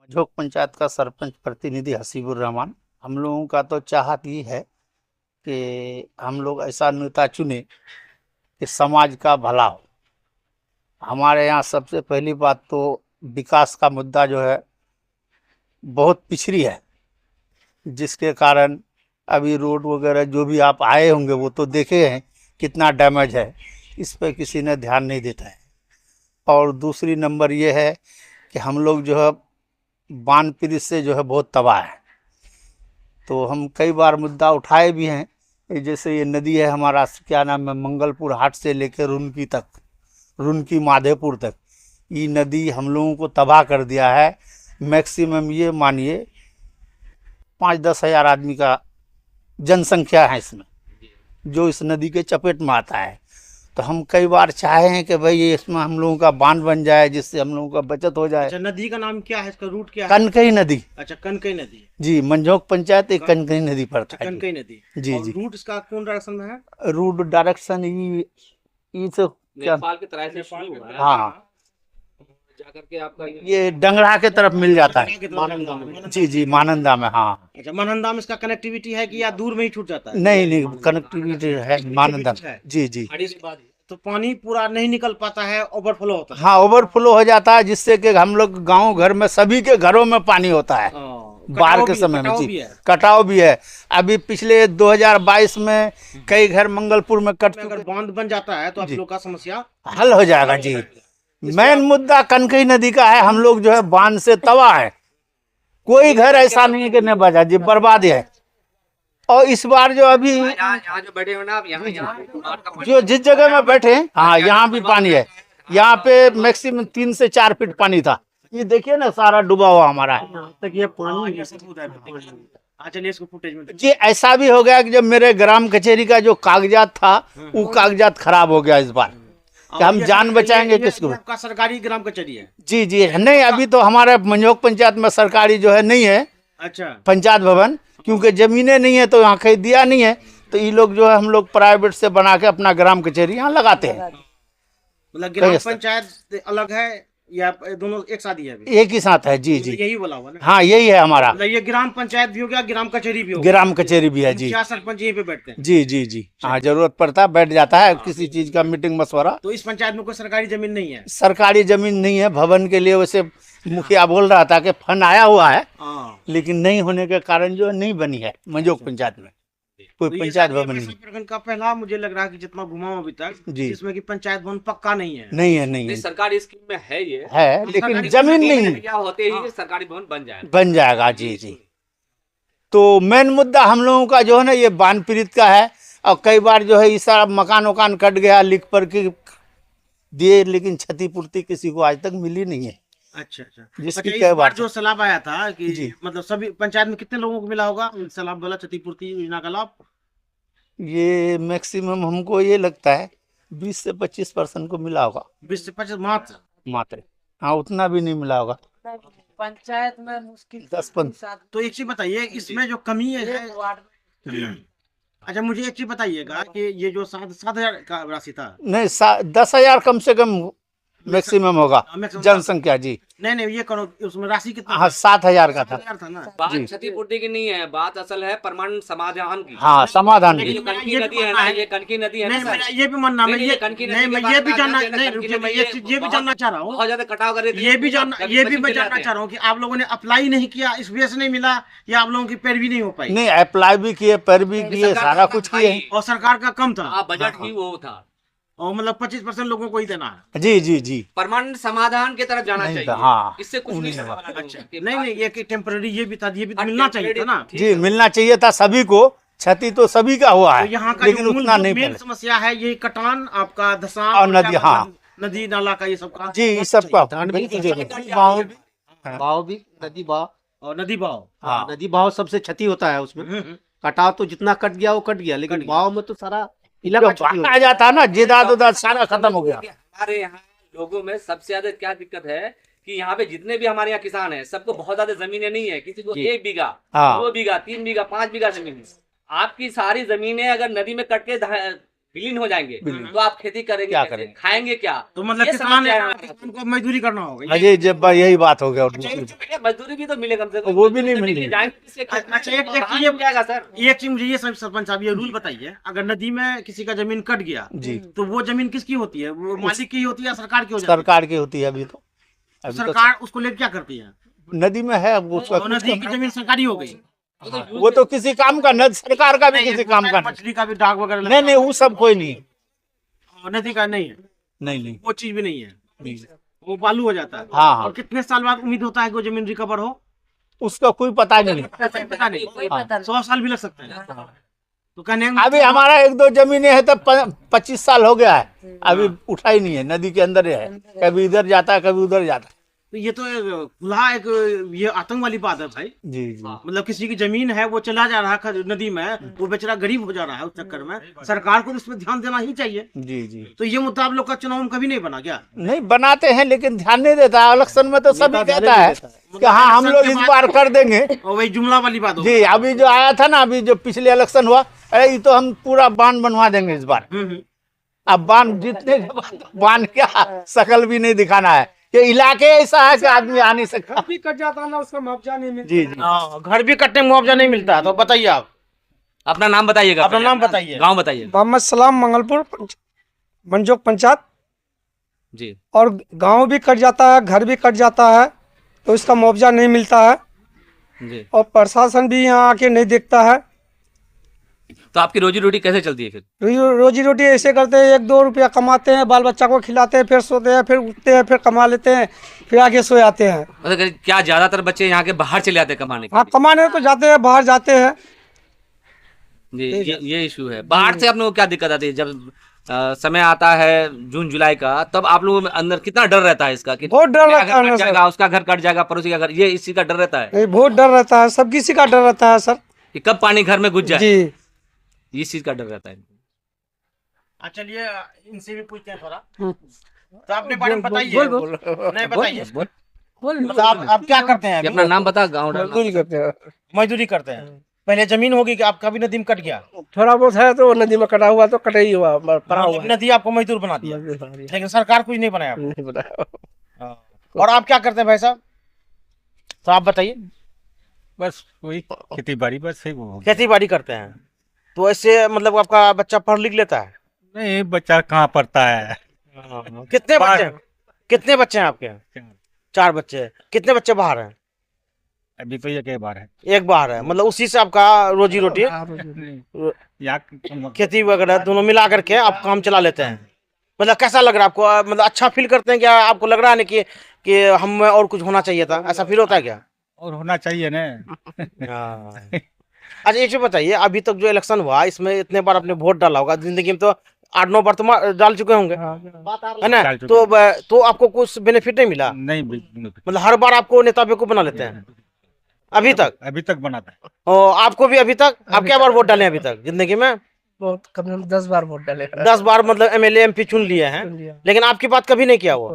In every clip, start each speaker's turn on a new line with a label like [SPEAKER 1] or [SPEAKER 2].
[SPEAKER 1] मझोक पंचायत का सरपंच प्रतिनिधि हसीबुर रहमान। हम लोगों का तो चाहत ये है कि हम लोग ऐसा नेता चुने कि समाज का भला हो। हमारे यहाँ सबसे पहली बात तो विकास का मुद्दा जो है बहुत पिछड़ी है, जिसके कारण अभी रोड वगैरह जो भी आप आए होंगे वो तो देखे हैं कितना डैमेज है। इस पर किसी ने ध्यान नहीं देता है। और दूसरी नंबर ये है कि हम लोग जो है बान पीड़ित से जो है बहुत तबाह है। तो हम कई बार मुद्दा उठाए भी हैं। जैसे ये नदी है हमारा, क्या नाम है, मंगलपुर हाट से लेकर रुनकी तक, रुनकी माधेपुर तक, ये नदी हम लोगों को तबाह कर दिया है। मैक्सिमम ये मानिए 5-10 हज़ार आदमी का जनसंख्या है इसमें, जो इस नदी के चपेट में आता है। तो हम कई बार चाहे हैं कि भाई ये इसमें हम लोगों का बांध बन जाए, जिससे हम लोगों का बचत हो जाए।
[SPEAKER 2] अच्छा, नदी का नाम क्या है, इसका रूट क्या है?
[SPEAKER 1] कनकई नदी।
[SPEAKER 2] अच्छा, कनकई नदी
[SPEAKER 1] जी, मंझोक पंचायत एक कनकई नदी पड़ता है।
[SPEAKER 2] कनकई नदी।
[SPEAKER 1] जी
[SPEAKER 2] और
[SPEAKER 1] जी।
[SPEAKER 2] रूट इसका कौन डायरेक्शन में है?
[SPEAKER 1] रूट डायरेक्शन ये तो क्या,
[SPEAKER 3] नेपाल की तरह से शुरू हुआ है।
[SPEAKER 1] हाँ,
[SPEAKER 3] जाकर के आपका
[SPEAKER 1] ये डंगरा के तरफ मिल जाता है।
[SPEAKER 2] मानंदा में।
[SPEAKER 1] जी जी, मानंदा में। हाँ,
[SPEAKER 2] अच्छा, मानंदा में इसका कनेक्टिविटी है कि या दूर में ही छूट जाता है?
[SPEAKER 1] नहीं नहीं, कनेक्टिविटी है मानंदा में। जी जी।
[SPEAKER 2] तो पानी पूरा नहीं निकल पाता है, ओवरफ्लो होता है।
[SPEAKER 1] हाँ, ओवरफ्लो हो जाता है, जिससे कि हम लोग गांव घर में सभी के घरों में पानी होता है बाढ़ के समय में। जी, कटाव भी है। अभी पिछले 2022 में कई घर मंगलपुर में कट
[SPEAKER 2] अगर बांध बन जाता है तो आप लोग का समस्या
[SPEAKER 1] हल हो जाएगा। जी, मेन मुद्दा कनकई नदी का है। हम लोग जो है बांध से तबाह है, कोई घर ऐसा नहीं है कि नहीं बचा, जी बर्बाद है। और इस बार जो अभी
[SPEAKER 3] यहाँ जो बैठे हो ना आप, यहाँ
[SPEAKER 1] जो जिस जगह में बैठे हैं, हाँ, यहाँ भी पानी है। यहाँ पे मैक्सिमम 3 से 4 फीट पानी था। ये देखिए ना, सारा डूबा हुआ हमारा है।
[SPEAKER 2] तक ये पानी चलिए इसको फुटेज में
[SPEAKER 1] जी, ऐसा भी हो गया कि जब मेरे ग्राम कचहरी का जो कागजात था वो कागजात खराब हो गया इस बार, कि हम जान बचाएंगे किसको।
[SPEAKER 2] आपका सरकारी ग्राम कचहरी है?
[SPEAKER 1] जी जी, नहीं, अभी तो हमारे मंझोक पंचायत में सरकारी जो है नहीं है।
[SPEAKER 2] अच्छा,
[SPEAKER 1] पंचायत भवन, क्योंकि जमीनें नहीं है तो यहाँ कहीं दिया नहीं है। तो ये लोग जो है हम लोग प्राइवेट से बना के अपना ग्राम कचहरी यहाँ लगाते हैं।
[SPEAKER 2] मतलब ग्राम पंचायत अलग है या दोनों एक साथ ही है अभी?
[SPEAKER 1] एक ही साथ है। जी जी,
[SPEAKER 2] यही बोला हुआ ना?
[SPEAKER 1] हाँ, यही है हमारा।
[SPEAKER 2] मतलब ये ग्राम पंचायत भी हो गया, ग्राम कचहरी भी हो गया,
[SPEAKER 1] ग्राम कचहरी भी है। जी,
[SPEAKER 2] 4 सरपंच यहीं पे बैठते हैं?
[SPEAKER 1] जी जी जी, हाँ, जरूरत पड़ता है बैठ जाता है किसी चीज का मीटिंग मशवरा।
[SPEAKER 2] तो इस पंचायत में कोई सरकारी जमीन नहीं है?
[SPEAKER 1] सरकारी जमीन नहीं है। भवन के लिए वैसे मुखिया बोल रहा था कि फंड आया हुआ है, लेकिन नहीं होने के कारण जो है नहीं बनी है मंझोक पंचायत में कोई
[SPEAKER 2] तो
[SPEAKER 1] पंचायत भवन नहीं।
[SPEAKER 2] प्रखंड का पहला मुझे लग रहा है कि जितना घुमा हूं अभी तक,
[SPEAKER 1] जी,
[SPEAKER 2] जिसमें कि पंचायत भवन पक्का नहीं है।
[SPEAKER 1] नहीं है, नहीं है,
[SPEAKER 3] सरकारी स्कीम में है, ये
[SPEAKER 1] है, लेकिन जमीन नहीं है।
[SPEAKER 3] क्या होते ही सरकारी भवन
[SPEAKER 1] बन जाएगा। जी जी। तो मेन मुद्दा हम लोगों का जो है ना ये बान पीड़ित का है। और कई बार जो है ये सारा मकान वकान कट गया, लिख पर के दिए, लेकिन क्षतिपूर्ति किसी को आज तक मिली नहीं है।
[SPEAKER 2] अच्छा अच्छा।
[SPEAKER 1] जिसकी
[SPEAKER 2] इस
[SPEAKER 1] कई बार
[SPEAKER 2] जो सलाह आया था कि
[SPEAKER 1] जी,
[SPEAKER 2] मतलब सभी पंचायत में कितने लोगों को मिला होगा सलाह वाला क्षतिपूर्ति योजना का लाभ?
[SPEAKER 1] ये मैक्सिमम हमको ये लगता है 20 से 25% को मिला होगा।
[SPEAKER 2] 20 से 25 मात्र?
[SPEAKER 1] हाँ, उतना भी नहीं मिला होगा।
[SPEAKER 4] पंचायत में मुश्किल
[SPEAKER 1] 10-15।
[SPEAKER 2] तो एक चीज बताइए, इसमें जो कमी है अच्छा, मुझे एक चीज बताइएगा कि ये जो 7,000 का राशि था,
[SPEAKER 1] नहीं, 10,000 कम से कम मैक्सिमम होगा जनसंख्या। जी,
[SPEAKER 2] नहीं ये करो, उसमें राशि कितना?
[SPEAKER 1] हाँ, 7,000 का था।
[SPEAKER 2] 7,000 था ना?
[SPEAKER 3] बात क्षतिपूर्ति की नहीं है, बात असल है परमानेंट समाधान की।
[SPEAKER 1] हाँ, समाधान की।
[SPEAKER 3] ये कनकी नदी है ना, ये कनकी नदी है ना
[SPEAKER 2] नहीं,
[SPEAKER 3] सर?
[SPEAKER 2] मेरा ये भी मानना, मैं ये
[SPEAKER 3] कनकी
[SPEAKER 2] नहीं, मैं ये भी जानना, नहीं रुकिए, मैं ये भी जानना चाह रहा हूँ,
[SPEAKER 3] बहुत ज्यादा कटाव कर रहे थे।
[SPEAKER 2] ये भी मैं जानना चाह रहा हूँ कि आप लोगों ने अप्लाई नहीं किया, इस वजह से नहीं मिला, या आप लोगों की पैरवी नहीं हो पाई?
[SPEAKER 1] नहीं, अप्लाई भी किए, पर भी किए, सारा कुछ किए।
[SPEAKER 2] और सरकार का कम था?
[SPEAKER 3] बजट ही वो था।
[SPEAKER 2] और मतलब 25% लोगों को ही देना है?
[SPEAKER 1] जी जी जी।
[SPEAKER 3] परमानेंट समाधान की तरफ जाना चाहिए।
[SPEAKER 1] हाँ,
[SPEAKER 3] इससे कुछ नहीं होगा।
[SPEAKER 2] अच्छा, नहीं ये कि टेम्पररी ये भी था, ये भी मिलना चाहिए था ना?
[SPEAKER 1] जी, मिलना चाहिए था सभी को। क्षति तो सभी का हुआ है,
[SPEAKER 2] तो यहाँ का
[SPEAKER 1] लेकिन उतना नहीं
[SPEAKER 2] मेन
[SPEAKER 1] पड़े।
[SPEAKER 2] समस्या है ये कटान, आपका धसान
[SPEAKER 1] और नदी, हाँ,
[SPEAKER 2] नदी नाला का, ये सब का।
[SPEAKER 1] जी, इस सब का
[SPEAKER 5] भाव भी नदी भाव
[SPEAKER 2] और नदी बहाव,
[SPEAKER 1] हाँ,
[SPEAKER 5] नदी भाव सबसे क्षति होता है उसमें। कटाव तो जितना कट गया वो कट गया, लेकिन भाव में तो सारा इलाका क्षति
[SPEAKER 1] आ जाता ना, जिदाद उदाद सारा खत्म हो गया।
[SPEAKER 3] हमारे यहाँ लोगों में सबसे ज्यादा क्या दिक्कत है कि यहाँ पे जितने भी हमारे यहाँ किसान हैं, सबको बहुत ज्यादा जमीनें नहीं है। किसी को 1 बीघा, 2 बीघा, 3 बीघा, 5 बीघा जमीन है। आपकी सारी जमीनें अगर नदी में कट के विलीन हो जाएंगे
[SPEAKER 1] विलीन।
[SPEAKER 3] तो आप खेती करेंगे
[SPEAKER 1] क्या
[SPEAKER 3] कैसे?
[SPEAKER 1] करेंगे?
[SPEAKER 3] खाएंगे क्या?
[SPEAKER 2] तो मतलब
[SPEAKER 3] ये
[SPEAKER 2] किसान
[SPEAKER 3] समस्या है हमारे
[SPEAKER 2] किसान को मजदूरी करना होगा
[SPEAKER 1] अजय जब यही बात हो गया और दूसरी
[SPEAKER 3] पास। मजदूरी भी तो मिले कम से कम।
[SPEAKER 1] वो भी नहीं
[SPEAKER 3] मजदूरी
[SPEAKER 1] मिलेगी।
[SPEAKER 3] जाएंगे किसके खेत में?
[SPEAKER 2] अच्छा, एक
[SPEAKER 3] कहाँ
[SPEAKER 2] चीज
[SPEAKER 3] मिल जाएगा सर?
[SPEAKER 2] एक चीज मुझे ये सरपंच साहब ये रूल बताइए, अगर नदी में किसी का जमीन कट गया
[SPEAKER 1] जी
[SPEAKER 2] तो वो जमीन किसकी होती है? वो मालिक की होती है या सरकार की हो जाती है?
[SPEAKER 1] सरकार की होती है अभी तो
[SPEAKER 2] सरकार उसको लेकर क्या करती है?
[SPEAKER 1] नदी में है अब उसका
[SPEAKER 2] और नदी की जमीन सरकारी हो गई,
[SPEAKER 1] वो तो किसी काम का न सरकार का भी किसी काम का नहीं।
[SPEAKER 2] मछली का भी डाक वगैरह
[SPEAKER 1] नहीं नहीं वो सब कोई नहीं
[SPEAKER 2] और नदी का नहीं है,
[SPEAKER 1] नहीं
[SPEAKER 2] वो चीज भी नहीं है,
[SPEAKER 1] नहीं
[SPEAKER 2] वो बालू हो जाता है।
[SPEAKER 1] हाँ हाँ
[SPEAKER 2] और कितने साल बाद उम्मीद होता है कि वो जमीन रिकवर हो?
[SPEAKER 1] उसका कोई पता नहीं।
[SPEAKER 2] पता नहीं,
[SPEAKER 4] कोई पता
[SPEAKER 2] 100 साल भी लग सकते हैं। तो कहने
[SPEAKER 1] अभी हमारा एक दो जमीनें है तो 25 साल हो गया है, अभी उठा ही नहीं है, नदी के अंदर ही है, कभी इधर जाता है कभी उधर जाता है।
[SPEAKER 2] तो ये तो एक खुला एक ये आतंक वाली बात है भाई।
[SPEAKER 1] जी जी
[SPEAKER 2] मतलब किसी की जमीन है वो चला जा रहा है नदी में, वो बेचारा गरीब हो जा रहा है उस चक्कर में, सरकार को तो इस पर ध्यान देना ही चाहिए।
[SPEAKER 1] जी जी
[SPEAKER 2] तो ये मुद्दा आप लोग का चुनाव में कभी नहीं बना क्या?
[SPEAKER 1] नहीं बनाते हैं लेकिन ध्यान नहीं देता। इलेक्शन में तो सभी कहता है कि हाँ हम लोग इस बार कर देंगे।
[SPEAKER 2] और वही जुमला वाली बात हो।
[SPEAKER 1] जी अभी जो आया था ना, अभी जो पिछले इलेक्शन हुआ, अरे ये तो हम पूरा बांध बनवा देंगे इस बार। अब बांध जीतने के बाद बांध क्या शकल भी नहीं दिखाना है, कि इलाके ऐसा है कि आदमी आ नहीं सकता।
[SPEAKER 4] भी कट जाता ना उसका मुआवजा नहीं मिलता।
[SPEAKER 1] जी जी
[SPEAKER 2] घर भी कटने में मुआवजा नहीं मिलता, तो बताइए आप
[SPEAKER 3] अपना नाम बताइएगा,
[SPEAKER 2] अपना नाम बताइए।
[SPEAKER 3] गांव बताइए
[SPEAKER 4] मोहम्मद सलाम, मंगलपुर मंजोक पंचायत।
[SPEAKER 3] जी।
[SPEAKER 4] और गांव भी कट जाता है, घर भी कट जाता है, तो इसका मुआवजा नहीं मिलता है।
[SPEAKER 3] जी
[SPEAKER 4] और प्रशासन भी यहाँ आके नहीं देखता है।
[SPEAKER 3] तो आपकी रोजी रोटी कैसे चलती है फिर?
[SPEAKER 4] रोजी रोटी ऐसे करते हैं, 1-2 रुपया कमाते हैं, बाल बच्चा को खिलाते हैं, फिर सोते हैं, फिर उठते हैं, फिर कमा लेते हैं, फिर आगे सो जाते हैं।
[SPEAKER 3] मतलब क्या ज्यादातर बच्चे यहाँ के बाहर चले जाते हैं कमाने के
[SPEAKER 4] हाँ
[SPEAKER 3] लिए?
[SPEAKER 4] कमाने तो जाते हैं, बाहर जाते हैं।
[SPEAKER 3] जी ये इशू है। बाहर से आप लोगों को क्या दिक्कत आती है जब समय आता है जून जुलाई का, तब आप लोगों में अंदर कितना डर रहता है इसका कि
[SPEAKER 4] बहुत डर
[SPEAKER 3] मेरा
[SPEAKER 4] रहता है
[SPEAKER 3] घर
[SPEAKER 4] ना
[SPEAKER 3] कट
[SPEAKER 4] सर।
[SPEAKER 3] जाएगा, उसका घर कट जाएगा, पड़ोसी का घर, ये इसी का डर रहता है
[SPEAKER 4] नहीं, बहुत डर रहता है, सब किसी का डर रहता है सर।
[SPEAKER 3] कि कब पानी घर में घुस जाए,
[SPEAKER 4] जी
[SPEAKER 3] इस चीज का डर रहता है।
[SPEAKER 2] चलिए इनसे भी पूछते हैं थोड़ा। तो अपने बारे में बताइए। नहीं बताइए। तो आप क्या करते हैं
[SPEAKER 3] ये
[SPEAKER 2] अभी?
[SPEAKER 3] अपना नाम बता, गाँव
[SPEAKER 4] मजदूरी करते हैं।
[SPEAKER 2] मजदूरी करते हैं। पहले जमीन होगी कि आपका भी नदी में कट गया?
[SPEAKER 4] थोड़ा बहुत है तो नदी में कटा हुआ तो कटा ही हुआ, पड़ा हुआ है।
[SPEAKER 2] नदी आपको मजदूर बना दिया,
[SPEAKER 4] नहीं
[SPEAKER 2] लेकिन सरकार कुछ नहीं बनाया आपको।
[SPEAKER 4] बताया।
[SPEAKER 2] और आप क्या करते हैं भाई साहब? तो आप बताइए।
[SPEAKER 6] बस वही खेती बाड़ी, बस है वो।
[SPEAKER 2] खेती बाड़ी करते हैं, तो ऐसे मतलब आपका बच्चा पढ़ लिख लेता है?
[SPEAKER 6] नहीं बच्चा कहाँ पढ़ता है।
[SPEAKER 2] कितने बच्चे कितने बच्चे हैं आपके? 4 बच्चे। कितने बच्चे बाहर हैं?
[SPEAKER 6] अभी तो ये के बार है
[SPEAKER 2] एक बाहर है, मतलब उसी से आपका रोजी रोटी
[SPEAKER 6] यहाँ
[SPEAKER 2] खेती वगैरह दोनों मिला करके आप काम चला लेते हैं। मतलब कैसा लग रहा है आपको? मतलब अच्छा फील करते हैं क्या? आपको लग रहा है ना कि हम में और कुछ होना चाहिए था, ऐसा फील होता है क्या?
[SPEAKER 6] और होना चाहिए ना।
[SPEAKER 2] अच्छा एक चीज बताइए, अभी तक जो इलेक्शन हुआ इसमें इतने बार आपने वोट डाला होगा जिंदगी में, तो 8-9 बार तो डाल चुके होंगे, है ना?
[SPEAKER 6] डाल चुके।
[SPEAKER 2] तो आपको कुछ बेनिफिट नहीं मिला?
[SPEAKER 6] नहीं
[SPEAKER 2] मतलब हर बार आपको नेता बेवकूफ बना लेते हैं अभी तक?
[SPEAKER 6] बनाता है।
[SPEAKER 2] और आपको भी अभी तक? आप क्या बार वोट डाले अभी तक जिंदगी में?
[SPEAKER 4] बहुत कम से कम 10 बार वोट डाले।
[SPEAKER 2] 10 बार मतलब एमएलए एमपी चुन लिए हैं, लेकिन आपकी बात कभी नहीं किया वो?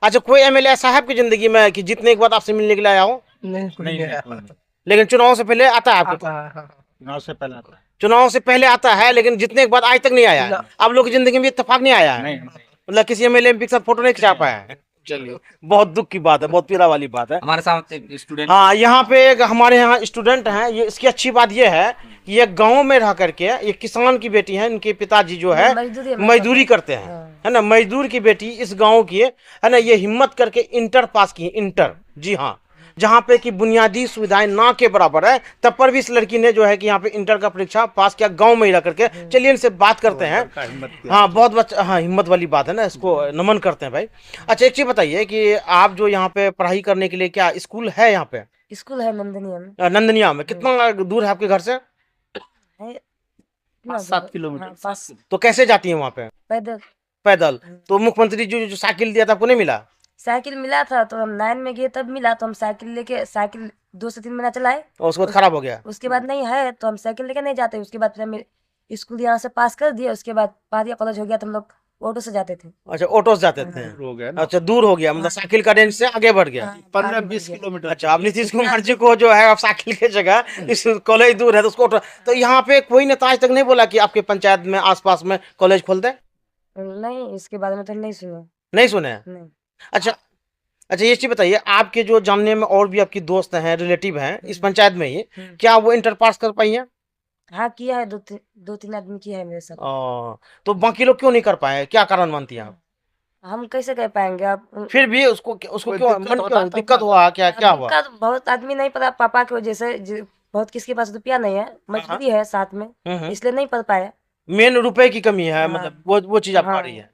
[SPEAKER 2] अच्छा कोई एमएलए ऐसा है आपकी जिंदगी में कि जितने के बाद आपसे मिलने के लिए आया हो,
[SPEAKER 4] नहीं
[SPEAKER 2] लेकिन चुनाव से पहले आता है आपको?
[SPEAKER 6] चुनाव से पहले आता है।
[SPEAKER 2] चुनाव से पहले आता है, लेकिन जितने के बाद आज तक नहीं आया है। आप लोग की जिंदगी में इत्तेफाक नहीं आया है?
[SPEAKER 6] नहीं
[SPEAKER 2] मतलब किसी एमएलए एमपी के साथ फोटो नहीं खिंचा पाया है? चलिए बहुत दुख की बात है, बहुत पीड़ा वाली बात है।
[SPEAKER 3] हमारे साथ एक स्टूडेंट,
[SPEAKER 2] हाँ यहाँ पे एक हमारे यहाँ स्टूडेंट हैं, ये इसकी अच्छी बात ये है कि ये गांव में रह करके, ये किसान की बेटी है, इनके पिताजी जो है मजदूरी करते हैं, है ना? मजदूर की बेटी इस गांव की है ना, ये हिम्मत करके इंटर पास की है, इंटर। जी हाँ, जहाँ पे कि बुनियादी सुविधाएं ना के बराबर है, तब पर भी इस लड़की ने जो है कि यहाँ पे इंटर का परीक्षा पास किया गांव में ही रह करके। चलिए इनसे बात करते हैं। हाँ बहुत बच्चा, हाँ हिम्मत वाली बात है ना, इसको नमन करते हैं भाई। अच्छा एक चीज बताइए कि आप जो यहाँ पे पढ़ाई करने के लिए, क्या स्कूल है यहाँ पे?
[SPEAKER 7] स्कूल है नंदनिया में।
[SPEAKER 2] नंदनिया में। कितना दूर है आपके घर से?
[SPEAKER 7] है
[SPEAKER 1] 7 किलोमीटर।
[SPEAKER 7] हाँ, 5
[SPEAKER 2] तो कैसे जाती है वहाँ पे?
[SPEAKER 7] पैदल।
[SPEAKER 2] पैदल। तो मुख्यमंत्री जो साइकिल दिया था आपको नहीं मिला?
[SPEAKER 7] साइकिल मिला था तो हम 9 में गए तब मिला, तो हम साइकिल लेके, साइकिल 2 से 3 महीना चलाए,
[SPEAKER 2] और उसके बाद खराब हो गया?
[SPEAKER 7] उसके बाद नहीं है तो हम साइकिल लेके नहीं जाते। उसके बाद फिर हम स्कूल यहाँ से पास कर दिए, उसके बाद पारिया कॉलेज हो गया तो हम लोग ऑटो से जाते थे।
[SPEAKER 2] अच्छा, ऑटो से जाते थे।
[SPEAKER 1] हो गया ना
[SPEAKER 2] अच्छा, दूर हो गया, मतलब साइकिल का रेंज से आगे बढ़ गया।
[SPEAKER 7] हाँ,
[SPEAKER 1] 15-20 किलोमीटर।
[SPEAKER 2] अच्छा, अब नीतीश कुमार जी को जो है अब साइकिल की जगह इस कॉलेज दूर है तो उसको तो यहाँ पे कोई नेता आज तक नहीं बोला कि आपके पंचायत में आसपास में कॉलेज खोल दे?
[SPEAKER 7] नहीं, इसके बारे में तो नहीं सुना।
[SPEAKER 2] नहीं सुने हैं?
[SPEAKER 7] नहीं।
[SPEAKER 2] अच्छा अच्छा, ये चीज बताइए, आपके जो जानने में और भी आपकी दोस्त हैं, रिलेटिव हैं इस पंचायत में ही, क्या वो इंटर पास कर पाई हैं?
[SPEAKER 7] हाँ, किया है, दो तीन आदमी किया है मेरे साथ।
[SPEAKER 2] तो बाकी लोग क्यों नहीं कर पाए, क्या कारण मानती हैं आप?
[SPEAKER 7] हम कैसे कह पाएंगे आप?
[SPEAKER 2] फिर भी उसको
[SPEAKER 1] कोई
[SPEAKER 2] क्यों
[SPEAKER 1] दिक्कत
[SPEAKER 2] मन
[SPEAKER 1] होता
[SPEAKER 2] क्यों
[SPEAKER 1] तो
[SPEAKER 2] दिक्कत हुआ, क्या हुआ?
[SPEAKER 7] दिक्कत बहुत आदमी नहीं पता, पापा की वजह से बहुत किसके पास रुपया नहीं है, मजबूरी है साथ में, इसलिए नहीं पढ़ पाया।
[SPEAKER 2] मेन रुपए की कमी है,
[SPEAKER 7] हाँ।
[SPEAKER 2] मतलब वो चीज आप आ
[SPEAKER 7] हाँ।
[SPEAKER 2] रही है।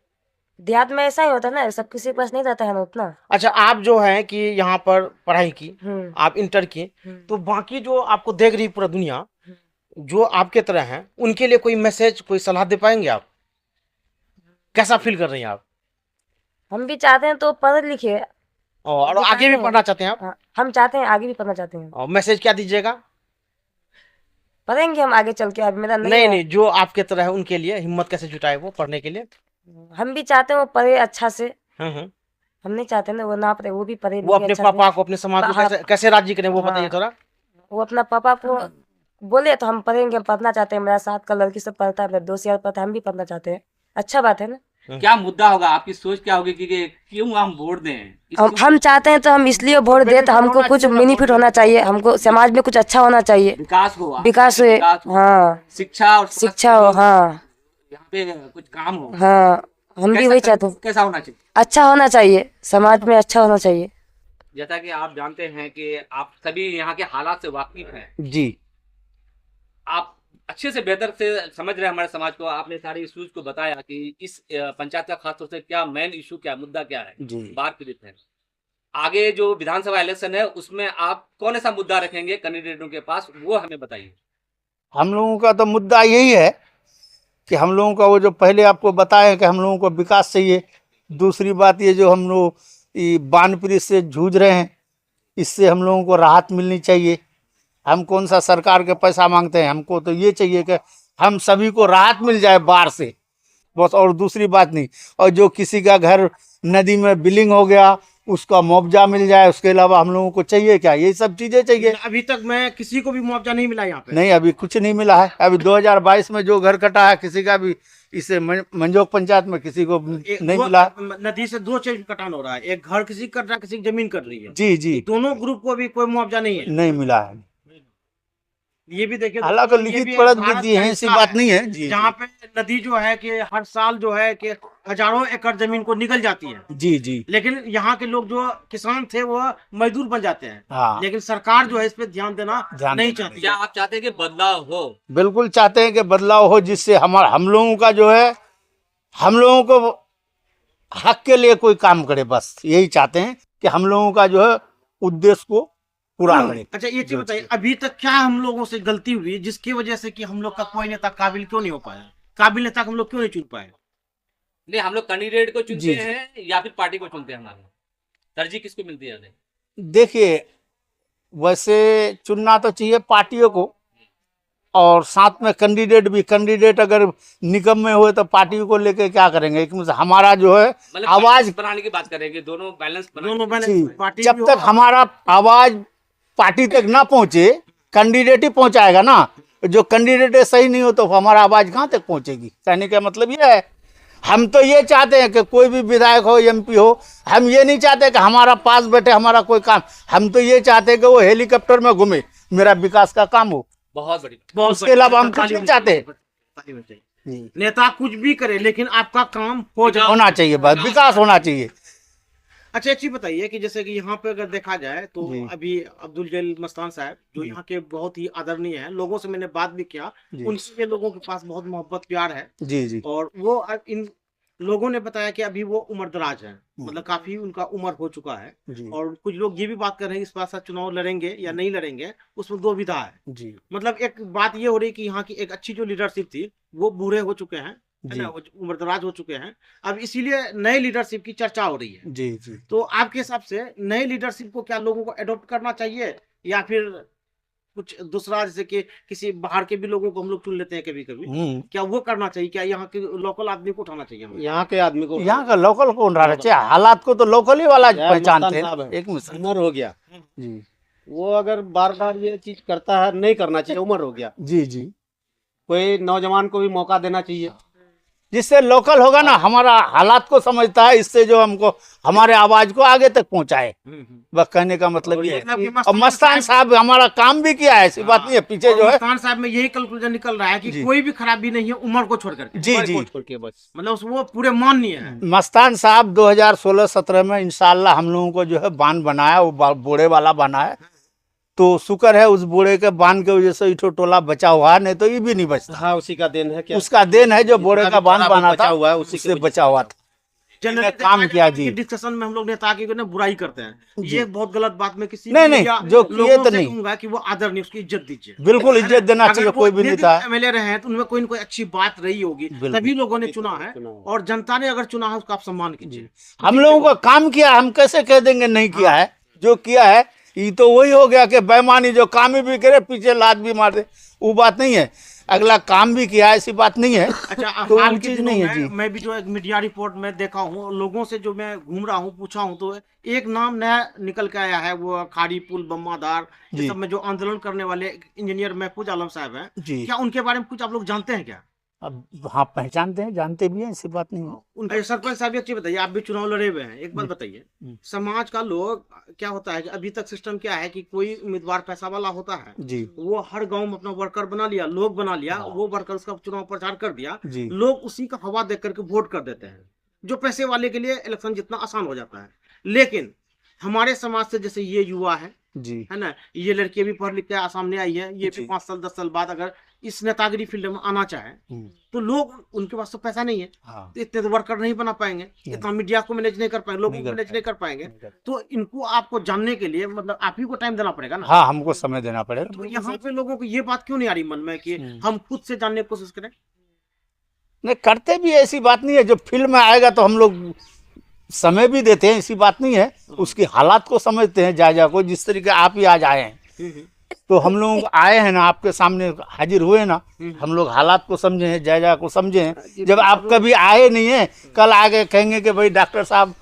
[SPEAKER 7] देहात में ऐसा ही होता है ना, सब किसी के पास नहीं रहता है ना उतना।
[SPEAKER 2] अच्छा, आप जो है कि यहाँ पर पढ़ाई की,
[SPEAKER 7] हम्म।
[SPEAKER 2] आप इंटर की, तो बाकी जो आपको देख रही पूरा दुनिया, जो आपके तरह हैं, उनके लिए कोई मैसेज, कोई सलाह दे पाएंगे आप? कैसा फील कर रही हैं आप?
[SPEAKER 7] हम भी चाहते हैं तो पढ़ लिखे,
[SPEAKER 2] और आगे भी पढ़ना चाहते हैं आप?
[SPEAKER 7] हाँ, हम चाहते हैं आगे भी पढ़ना चाहते हैं।
[SPEAKER 2] और मैसेज क्या दीजिएगा?
[SPEAKER 7] पढ़ेंगे हम आगे चल के, अब मेरा नहीं
[SPEAKER 2] नहीं
[SPEAKER 7] है।
[SPEAKER 2] नहीं, जो आपके तरह है उनके लिए हिम्मत कैसे जुटाए वो पढ़ने के लिए?
[SPEAKER 7] हम भी चाहते हैं वो पढ़े अच्छा से।
[SPEAKER 2] हम्म।
[SPEAKER 7] हम नहीं चाहते ना वो ना पढ़े, वो भी पढ़े
[SPEAKER 2] वो अपने
[SPEAKER 7] लिखे अच्छा
[SPEAKER 2] पापा को, अपने समाज को
[SPEAKER 7] हाँ।
[SPEAKER 2] कैसे राजी करें वो बताइए
[SPEAKER 7] हाँ।
[SPEAKER 2] थोड़ा।
[SPEAKER 7] से। वो अपना पापा को बोले तो हम पढ़ेंगे, हम पढ़ना चाहते हैं, मेरा साथ का लड़की सब पढ़ता है, मेरे दोस्त यार पढ़ता है, हम भी पढ़ना चाहते हैं। अच्छा बात है ना।
[SPEAKER 3] क्या मुद्दा होगा, आपकी सोच क्या होगी कि क्यों हम वोट दें?
[SPEAKER 7] हम चाहते हैं तो हम इसलिए वोट दे, तो हमको कुछ बेनिफिट होना चाहिए, हमको समाज में कुछ अच्छा होना चाहिए,
[SPEAKER 3] विकास हो,
[SPEAKER 7] विकास हुए, हाँ,
[SPEAKER 3] शिक्षा और
[SPEAKER 7] शिक्षा हो, हाँ
[SPEAKER 3] यहाँ पे कुछ काम हो।
[SPEAKER 7] हाँ, हम भी वही चाहते हैं।
[SPEAKER 3] कैसा होना चाहिए?
[SPEAKER 7] अच्छा होना चाहिए, समाज में अच्छा होना चाहिए।
[SPEAKER 3] जैसा कि आप जानते हैं कि आप सभी यहाँ के हालात से वाकिफ हैं,
[SPEAKER 1] जी।
[SPEAKER 3] आप अच्छे से बेहतर से समझ रहे हैं हमारे समाज को, आपने सारे इश्यूज को बताया कि इस पंचायत का खासतौर से क्या मेन इशू, क्या मुद्दा क्या है,
[SPEAKER 1] जी।
[SPEAKER 3] बाढ़ पीड़ित है। आगे जो विधानसभा इलेक्शन है उसमें आप कौन सा मुद्दा रखेंगे कैंडिडेटों के पास, वो हमें बताइए।
[SPEAKER 1] हम लोगों का तो मुद्दा यही है कि हम लोगों का वो जो पहले आपको बताया कि हम लोगों को विकास चाहिए। दूसरी बात ये जो हम लोग ये बाढ़ पीड़ित से जूझ रहे हैं, इससे हम लोगों को राहत मिलनी चाहिए। हम कौन सा सरकार के पैसा मांगते हैं, हमको तो ये चाहिए कि हम सभी को राहत मिल जाए बाढ़ से, बस, और दूसरी बात नहीं। और जो किसी का घर नदी में बिलिंग हो गया उसका मुआवजा मिल जाए, उसके अलावा हम लोगों को चाहिए क्या, ये सब चीजें चाहिए।
[SPEAKER 2] अभी तक मैं किसी को भी मुआवजा नहीं मिला यहाँ पे?
[SPEAKER 1] नहीं, अभी कुछ नहीं मिला है। अभी 2022 में जो घर कटा है किसी का भी, इससे मंजोक पंचायत में किसी को नहीं मिला।
[SPEAKER 2] नदी से दो चीज कटान हो रहा है, एक घर किसी कट रहा है, किसी की जमीन कट रही है।
[SPEAKER 1] जी जी,
[SPEAKER 2] दोनों ग्रुप को भी कोई मुआवजा नहीं है।
[SPEAKER 1] नहीं मिला है।
[SPEAKER 2] ये भी देखिए,
[SPEAKER 1] हालांकि
[SPEAKER 2] ये
[SPEAKER 1] लिखित
[SPEAKER 2] भी
[SPEAKER 1] पढ़त
[SPEAKER 2] भारत
[SPEAKER 1] भी
[SPEAKER 2] का
[SPEAKER 1] है,
[SPEAKER 2] हिस्सा
[SPEAKER 1] ऐसी बात नहीं है जी।
[SPEAKER 2] जहाँ पे नदी जो है कि हर साल जो है कि हजारों एकड़ जमीन को निकल जाती है,
[SPEAKER 1] जी जी।
[SPEAKER 2] लेकिन यहाँ के लोग जो किसान थे वो मजदूर बन जाते हैं।
[SPEAKER 1] हाँ,
[SPEAKER 2] लेकिन सरकार जो है इस पे ध्यान देना नहीं चाहती।
[SPEAKER 3] क्या आप चाहते हैं कि बदलाव हो?
[SPEAKER 1] बिल्कुल चाहते हैं कि बदलाव हो, जिससे हम लोगों का जो है, हम लोगों को हक के लिए कोई काम करे, बस यही चाहते हैं कि हम लोगों का जो है उद्देश्य को पूरा करे।
[SPEAKER 2] अच्छा, ये चीज बताइए, अभी तक क्या हम लोगों से गलती हुई जिसकी वजह से कि हम लोग का कोई नेता काबिल क्यों नहीं हो पाया, काबिल नेता को हम लोग क्यों नहीं चुन पाए?
[SPEAKER 3] नहीं, हम लोग कैंडिडेट को
[SPEAKER 1] जी,
[SPEAKER 3] चुनते हैं या फिर पार्टी को चुनते हैं? हमारे तरजीह किसको मिलती है?
[SPEAKER 1] देखिए, वैसे चुनना तो चाहिए पार्टियों को, और साथ में कैंडिडेट भी। कैंडिडेट अगर निकम में हुए तो पार्टी को लेके क्या करेंगे? एक हमारा जो है
[SPEAKER 3] मतलब
[SPEAKER 1] आवाज
[SPEAKER 3] बनाने की बात करेंगे, दोनों बैलेंस
[SPEAKER 2] दोनों बने,
[SPEAKER 1] जी,
[SPEAKER 2] पार्टी
[SPEAKER 1] जब
[SPEAKER 2] भी
[SPEAKER 1] तक
[SPEAKER 2] हो-
[SPEAKER 1] हमारा आवाज पार्टी तक ना पहुंचे, कैंडिडेट ही पहुंचाएगा ना। जो कैंडिडेट सही नहीं हो तो हमारा आवाज कहाँ तक पहुंचेगी? कहने का मतलब ये है, हम तो ये चाहते हैं कि कोई भी विधायक हो, एमपी हो, हम ये नहीं चाहते कि हमारा पास बैठे हमारा कोई काम। हम तो ये चाहते हैं कि वो हेलीकॉप्टर में घूमे, मेरा विकास का काम हो।
[SPEAKER 3] बहुत बड़ी।
[SPEAKER 1] उसके अलावा हम कुछ नहीं चाहते। जी,
[SPEAKER 2] नेता कुछ भी करे लेकिन आपका काम हो जाए,
[SPEAKER 1] होना चाहिए, बस विकास होना चाहिए।
[SPEAKER 2] अच्छा, एक चीज बताइए कि जैसे कि यहाँ पे अगर देखा जाए तो
[SPEAKER 1] जी।
[SPEAKER 2] अभी अब्दुल जलील मस्तान साहब जो यहाँ के बहुत ही आदरणीय हैं, लोगों से मैंने बात भी किया,
[SPEAKER 1] जी।
[SPEAKER 2] उनसे लोगों के पास बहुत मोहब्बत प्यार है।
[SPEAKER 1] जी जी
[SPEAKER 2] और वो इन लोगों ने बताया कि अभी वो उम्र दराज है, मतलब काफी उनका उम्र हो चुका है।
[SPEAKER 1] जी
[SPEAKER 2] और कुछ लोग ये भी बात कर रहे हैं इस बार चुनाव लड़ेंगे या नहीं लड़ेंगे, उसमें दो विधा है।
[SPEAKER 1] जी
[SPEAKER 2] मतलब एक बात ये हो रही है कि यहाँ की एक अच्छी जो लीडरशिप थी वो बूढ़े हो चुके हैं, है
[SPEAKER 1] जी
[SPEAKER 2] ना, वो उम्र दराज हो चुके हैं। अब इसीलिए नए लीडरशिप की चर्चा हो रही है।
[SPEAKER 1] जी जी।
[SPEAKER 2] तो आपके हिसाब से नए लीडरशिप को क्या लोगों को एडॉप्ट करना चाहिए या फिर कुछ दूसरा, जैसे कि किसी बाहर के भी लोगों को हम लोग चुन लेते हैं कभी कभी, क्या वो करना चाहिए? क्या यहाँ के लोकल आदमी को उठाना चाहिए हमें?
[SPEAKER 5] यहाँ के आदमी को,
[SPEAKER 1] यहाँ का लोकल कौन रहा चाहिए? हालात को तो लोकल ही वाला पहचानते हैं। एक मिसाल
[SPEAKER 5] उम्र हो गया
[SPEAKER 1] जी
[SPEAKER 5] वो अगर बार बार ये चीज करता है, नहीं करना चाहिए, उम्र हो गया।
[SPEAKER 1] जी जी,
[SPEAKER 5] कोई नौजवान को भी मौका देना चाहिए।
[SPEAKER 1] जिससे लोकल होगा ना, हमारा हालात को समझता है, इससे जो हमको हमारे आवाज को आगे तक पहुंचाए, बस कहने का मतलब ये है। और मस्तान साहब हमारा काम भी किया है, ऐसी बात नहीं है। पीछे जो है
[SPEAKER 2] मस्तान साहब में यही कंक्लूजन निकल रहा है कि कोई भी खराबी नहीं है उम्र को छोड़ करके।
[SPEAKER 1] जी जी,
[SPEAKER 5] छोड़ के बस
[SPEAKER 2] मतलब वो पूरे माननीय है।
[SPEAKER 1] मस्तान साहब 2016-17 में इंशाल्लाह हम लोगों को जो है बांध बनाया, वो बोड़े वाला बना है। तो शुक्र है उस बोड़े के बांध के वजह से इठो टोला बचा हुआ है, नहीं तो ये भी नहीं बचता।
[SPEAKER 5] हाँ, उसी का देन है। क्या
[SPEAKER 1] उसका देन है जो बोड़े का बांध बना
[SPEAKER 5] बचा
[SPEAKER 1] था,
[SPEAKER 5] हुआ है, उसी
[SPEAKER 1] उससे
[SPEAKER 5] से
[SPEAKER 1] बचा हुआ था।
[SPEAKER 2] जनरली
[SPEAKER 1] काम किया जी।
[SPEAKER 2] डिस्कशन में हम लोग नेता की ना बुराई करते हैं, ये बहुत गलत बात। में किसी
[SPEAKER 1] नहीं, जो किए तो नहीं,
[SPEAKER 2] कहूंगा कि वो आदर नहीं, उसकी इज्जत दीजिए।
[SPEAKER 1] बिल्कुल इज्जत देना चाहिए। कोई भी नेता
[SPEAKER 2] एमएलए रहे हैं तो उनमें कोई न कोई अच्छी बात रही होगी, तभी लोगों ने चुना है, और जनता ने अगर चुना है उसका आप सम्मान कीजिए।
[SPEAKER 1] हम लोगों को काम किया, हम कैसे कह देंगे नहीं किया है? जो किया है ये तो वही हो गया कि बेईमानी, जो काम भी करे पीछे लात भी मार दे, वो बात नहीं है। अगला काम भी किया, ऐसी बात नहीं है।
[SPEAKER 2] अच्छा,
[SPEAKER 1] तो
[SPEAKER 2] हाल
[SPEAKER 1] वो
[SPEAKER 2] के
[SPEAKER 1] चीज
[SPEAKER 2] दिनों
[SPEAKER 1] नहीं है
[SPEAKER 2] में
[SPEAKER 1] जी।
[SPEAKER 2] मैं भी जो एक मीडिया रिपोर्ट में देखा हूँ, लोगों से जो मैं घूम रहा हूँ, पूछा हूँ, तो एक नाम नया निकल के आया है, वो खाड़ी पुल बम्मादार ये सब में जो आंदोलन करने वाले इंजीनियर महफूज आलम साहब हैं।
[SPEAKER 1] जी,
[SPEAKER 2] क्या उनके बारे में कुछ आप लोग जानते हैं क्या?
[SPEAKER 1] अब हाँ पहचानते हैं, जानते भी हैं, ऐसी बात नहीं है।
[SPEAKER 2] उनके सरपंच साहब, एक चीज बताइए, आप भी चुनाव लड़े हुए हैं, एक बात बताइए, समाज का लोग क्या होता है कि अभी तक सिस्टम क्या है कि कोई उम्मीदवार पैसा वाला होता है
[SPEAKER 1] जी,
[SPEAKER 2] वो हर गांव में अपना वर्कर बना लिया, लोग बना लिया, वो वर्कर उसका चुनाव प्रचार कर दिया,
[SPEAKER 1] जी,
[SPEAKER 2] लोग उसी का हवा देख करके वोट कर देते हैं, जो पैसे वाले के लिए इलेक्शन जितना आसान हो जाता है। लेकिन हमारे समाज से जैसे ये युवा है ना, ये लड़की भी पढ़ लिख के सामने आई है, ये भी 5 साल 10 साल बाद अगर इस नेतागिरी फील्ड में आना चाहे तो लोग, उनके पास तो पैसा नहीं है, तो इतने तो वर्कर नहीं बना पाएंगे, इतना मीडिया को मैनेज नहीं कर पाएंगे, लोगों को मैनेज नहीं कर पाएंगे। तो इनको आपको जानने के लिए मतलब आप ही को टाइम देना पड़ेगा ना।
[SPEAKER 1] हाँ, हमको समय देना पड़ेगा।
[SPEAKER 2] तो यहाँ पे लोगों को ये बात क्यों नहीं आ रही मन में कि हम खुद से जानने की कोशिश करें?
[SPEAKER 1] नहीं करते भी, ऐसी बात नहीं है। जो फील्ड में आएगा तो हम लोग समय भी देते हैं, ऐसी बात नहीं है। उसकी हालात को समझते हैं, जायजा को। जिस तरीके आप ही आज आए हैं, तो हम लोग आए हैं ना, आपके सामने हाजिर हुए ना, हम लोग हालात को समझे हैं, जायजा को समझे हैं। जब आप कभी आए नहीं है, कल आगे कहेंगे कि भाई डॉक्टर साहब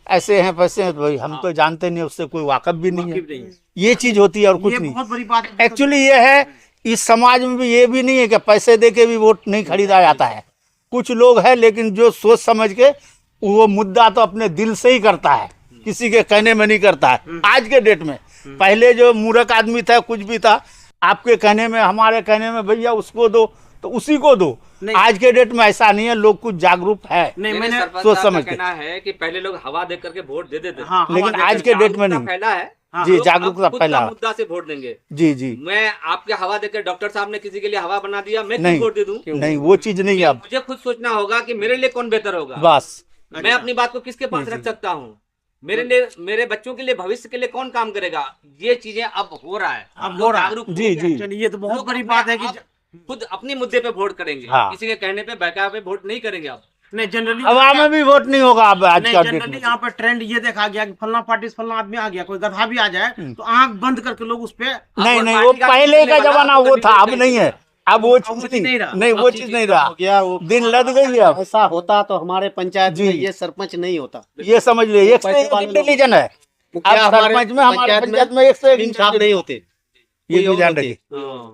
[SPEAKER 1] ऐसे हैं वैसे हैं, तो भाई हम तो जानते नहीं, उससे कोई वाकफ भी नहीं है। ये चीज होती है और कुछ नहीं।
[SPEAKER 2] बहुत बड़ी बात है।
[SPEAKER 1] एक्चुअली ये है, इस समाज में भी ये भी नहीं है कि पैसे दे के भी वोट नहीं खरीदा जाता है। कुछ लोग हैं लेकिन जो सोच समझ के वो मुद्दा तो अपने दिल से ही करता है, किसी के कहने में नहीं करता है। आज के डेट में, पहले जो मूर्ख आदमी था, कुछ भी था, आपके कहने में, हमारे कहने में, भैया उसको दो तो उसी को दो। आज के डेट में ऐसा नहीं है, लोग कुछ जागरूक है।
[SPEAKER 2] नहीं, मैंने
[SPEAKER 1] सोच समझ के
[SPEAKER 3] कहना है कि पहले लोग हवा देख करके वोट दे देते,
[SPEAKER 1] लेकिन आज के डेट में नहीं
[SPEAKER 3] फैला है
[SPEAKER 1] जी, जागरूकता फैला
[SPEAKER 3] मुद्दा से वोट देंगे।
[SPEAKER 1] जी जी,
[SPEAKER 3] मैं आपके हवा देकर, डॉक्टर साहब ने किसी के लिए हवा बना दिया, मैं
[SPEAKER 1] नहीं,
[SPEAKER 3] क्यों वोट दे दूं?
[SPEAKER 1] नहीं, वो चीज नहीं है। अब
[SPEAKER 3] मुझे खुद सोचना होगा कि मेरे लिए कौन बेहतर होगा।
[SPEAKER 1] बस
[SPEAKER 3] मैं अपनी बात को किसके पास रख सकता हूँ, मेरे लिए, मेरे बच्चों के लिए, भविष्य के लिए कौन काम करेगा। ये चीजें अब हो रहा है,
[SPEAKER 2] अब हो रहा है।
[SPEAKER 1] जी जी,
[SPEAKER 2] चलिए, ये तो बहुत बड़ी बात है कि
[SPEAKER 3] खुद अपने मुद्दे पे वोट करेंगे, किसी के कहने पे, बहकावे पे वोट नहीं करेंगे। अब
[SPEAKER 2] नहीं, जनरली
[SPEAKER 1] हवा में भी वोट नहीं होगा अब आज का डेट
[SPEAKER 2] जनरली
[SPEAKER 1] में।
[SPEAKER 2] यहाँ पे ट्रेंड ये देखा गया कि फलना पार्टी से फलना आदमी आ गया, कोई गधा भी आ जाए तो आंख बंद करके लोग उस पे
[SPEAKER 1] नहीं, वो पहले का जमाना वो था, अब नहीं है। अब वो चीज नहीं, वो चीज नहीं रहा।
[SPEAKER 5] क्या वो
[SPEAKER 1] दिन लद गई है। अब
[SPEAKER 5] ऐसा होता तो हमारे पंचायत में ये सरपंच नहीं होता।
[SPEAKER 1] ये समझ ले, एक से एक इंटेलिजेंट है। अब सरपंच में, हमारे पंचायत में एक से एक
[SPEAKER 5] इंसाफ नहीं होते,
[SPEAKER 1] ये भी ध्यान रखिए।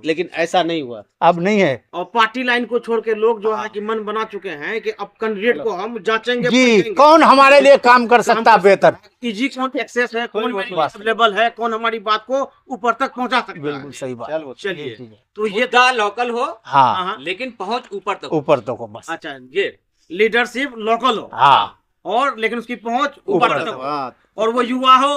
[SPEAKER 5] लेकिन ऐसा नहीं हुआ,
[SPEAKER 1] अब नहीं है
[SPEAKER 2] और पार्टी लाइन को छोड़ के लोग जो है कि मन बना चुके हैं कि अब कैंडिडेट को हम जांचेंगे
[SPEAKER 1] जी, कौन हमारे लिए काम कर सकता है बेहतर।
[SPEAKER 2] इजी कौन एक्सेस है, कौन अवेलेबल है, कौन हमारी बात को ऊपर तक पहुंचा सकता है।
[SPEAKER 1] बिल्कुल सही बात।
[SPEAKER 2] चलिए, तो ये
[SPEAKER 3] मुद्दा लोकल हो,
[SPEAKER 1] हाँ,
[SPEAKER 3] लेकिन पहुंच ऊपर तक,
[SPEAKER 1] ऊपर तक हो बस।
[SPEAKER 2] अच्छा, ये लीडरशिप लोकल हो,
[SPEAKER 1] हाँ,
[SPEAKER 2] और लेकिन उसकी पहुंच ऊपर तक हो,
[SPEAKER 5] हाँ,
[SPEAKER 2] और वो युवा हो,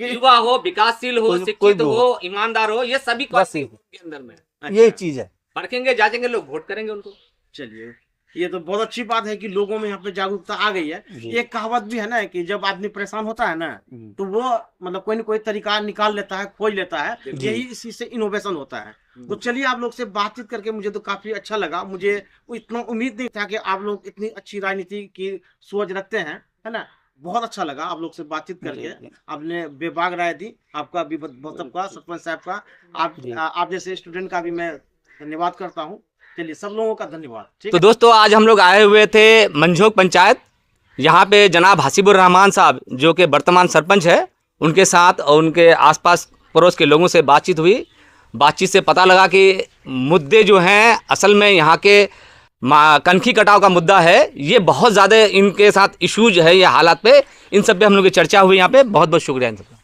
[SPEAKER 3] युवा हो, विकासशील हो, शिक्षित हो, ईमानदार हो, ये सभी
[SPEAKER 1] बस
[SPEAKER 3] के अंदर में
[SPEAKER 1] यही चीज है।
[SPEAKER 3] परखेंगे, जांचेंगे, लोग वोट करेंगे उनको।
[SPEAKER 2] चलिए, ये तो बहुत अच्छी बात है कि लोगों में यहाँ पे जागरूकता आ गई है। एक कहावत भी है ना कि जब आदमी परेशान होता है ना, तो वो मतलब कोई ना कोई तरीका निकाल लेता है, खोज लेता है। यही इसी से इनोवेशन होता है। तो चलिए, आप लोग से बातचीत करके मुझे तो काफी अच्छा लगा। मुझे इतना उम्मीद नहीं था कि आप लोग इतनी अच्छी राजनीति की सोच रखते हैं, है ना। बहुत अच्छा लगा आप लोग से बातचीत करके, आपने बेबाक राय दी, आपका भी बहुत सबका, सरपंच साहब का, आप जैसे स्टूडेंट का भी मैं धन्यवाद करता हूँ। चलिए सब लोगों का धन्यवाद। ठीक
[SPEAKER 3] तो
[SPEAKER 2] है
[SPEAKER 3] दोस्तों आज हम लोग आए हुए थे मंझोक पंचायत, यहाँ पे जनाब हसीबुर रहमान साहब जो कि वर्तमान सरपंच है, उनके साथ और उनके आसपास पड़ोस के लोगों से बातचीत हुई। बातचीत से पता लगा कि मुद्दे जो हैं असल में यहाँ के कनखी कटाव का मुद्दा है, ये बहुत ज़्यादा इनके साथ इश्यूज है, ये हालात पे, इन सब पे हम लोग की चर्चा हुई यहाँ पे। बहुत बहुत शुक्रिया इन सबका।